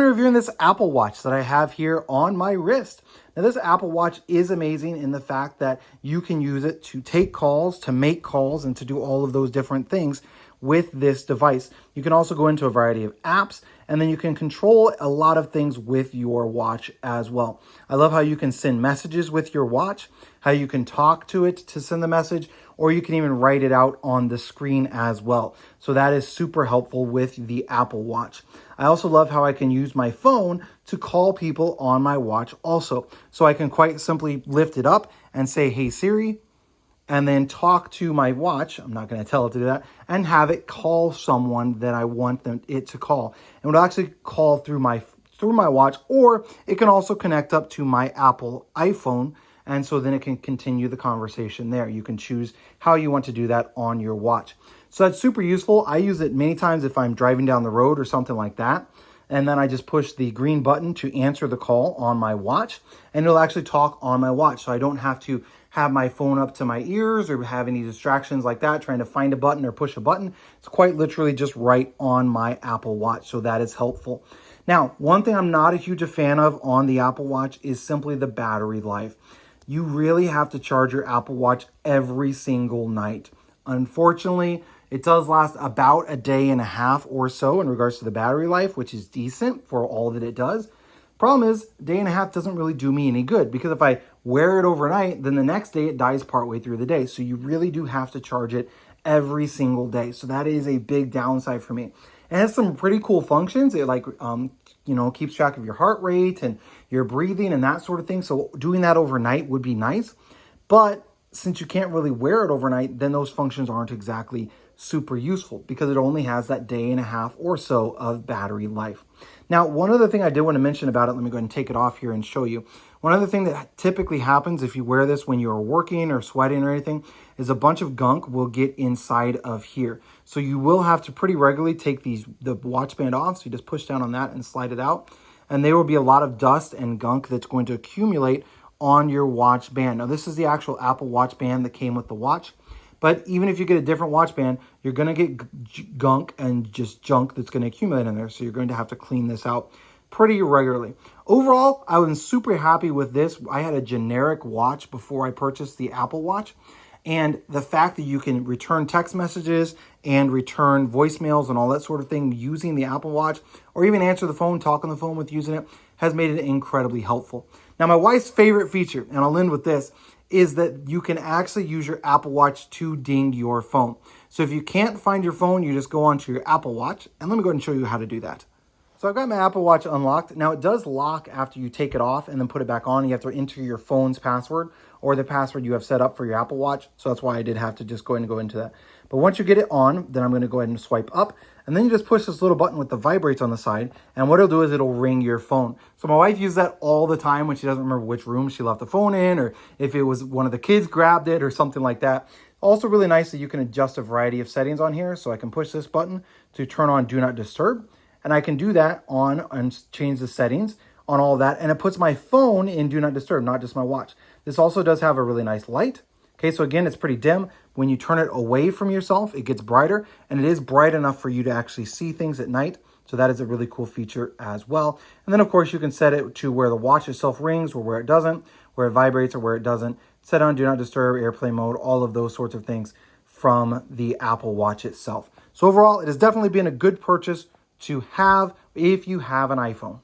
going to be reviewing this Apple Watch that I have here on my wrist. Now, this Apple Watch is amazing in the fact that you can use it to take calls, to make calls, and to do all of those different things with this device. You can also go into a variety of apps, and then you can control a lot of things with your watch as well. I love how you can send messages with your watch, how you can talk to it to send the message, or you can even write it out on the screen as well. So that is super helpful with the Apple Watch. I also love how I can use my phone to call people on my watch also. So I can quite simply lift it up and say, "Hey Siri," and then talk to my watch. I'm not going to tell it to do that, and have it call someone that I want it to call. And it'll actually call through my watch, or it can also connect up to my Apple iPhone. And so then it can continue the conversation there. You can choose how you want to do that on your watch. So that's super useful. I use it many times if I'm driving down the road or something like that. And then I just push the green button to answer the call on my watch, and it'll actually talk on my watch. So I don't have to have my phone up to my ears or have any distractions like that, trying to find a button or push a button. It's quite literally just right on my Apple Watch. So that is helpful. Now, one thing I'm not a huge fan of on the Apple Watch is simply the battery life. You really have to charge your Apple Watch every single night. Unfortunately, it does last about a day and a half or so in regards to the battery life, which is decent for all that it does. Problem is, a day and a half doesn't really do me any good, because if I wear it overnight, then the next day it dies partway through the day. So you really do have to charge it every single day. So that is a big downside for me. It has some pretty cool functions. It keeps track of your heart rate and your breathing and that sort of thing. So doing that overnight would be nice. But since you can't really wear it overnight, then those functions aren't exactly super useful, because it only has that day and a half or so of battery life. Now, one other thing I did want to mention about it, let me go ahead and take it off here and show you. One other thing that typically happens if you wear this when you're working or sweating or anything is a bunch of gunk will get inside of here. So you will have to pretty regularly take the watch band off. So you just push down on that and slide it out. And there will be a lot of dust and gunk that's going to accumulate on your watch band. Now, this is the actual Apple Watch band that came with the watch. But even if you get a different watch band, you're going to get gunk and just junk that's going to accumulate in there. So you're going to have to clean this out pretty regularly. Overall, I was super happy with this. I had a generic watch before I purchased the Apple Watch. And the fact that you can return text messages and return voicemails and all that sort of thing using the Apple Watch, or even answer the phone, talk on the phone with using it, has made it incredibly helpful. Now, my wife's favorite feature, and I'll end with this, is that you can actually use your Apple Watch to ding your phone. So if you can't find your phone, you just go onto your Apple Watch, and let me go ahead and show you how to do that. So I've got my Apple Watch unlocked. Now, it does lock after you take it off and then put it back on. You have to enter your phone's password or the password you have set up for your Apple Watch. So that's why I did have to just go ahead and go into that. But once you get it on, then I'm going to go ahead and swipe up. And then you just push this little button with the vibrates on the side. And what it'll do is it'll ring your phone. So my wife uses that all the time when she doesn't remember which room she left the phone in, or if it was one of the kids grabbed it or something like that. Also really nice that you can adjust a variety of settings on here. So I can push this button to turn on Do Not Disturb. And I can do that on and change the settings on all of that. And it puts my phone in Do Not Disturb, not just my watch. This also does have a really nice light. Okay, so again, it's pretty dim. When you turn it away from yourself, it gets brighter. And it is bright enough for you to actually see things at night. So that is a really cool feature as well. And then, of course, you can set it to where the watch itself rings or where it doesn't, where it vibrates or where it doesn't. Set on Do Not Disturb, airplane mode, all of those sorts of things from the Apple Watch itself. So overall, it has definitely been a good purchase to have if you have an iPhone.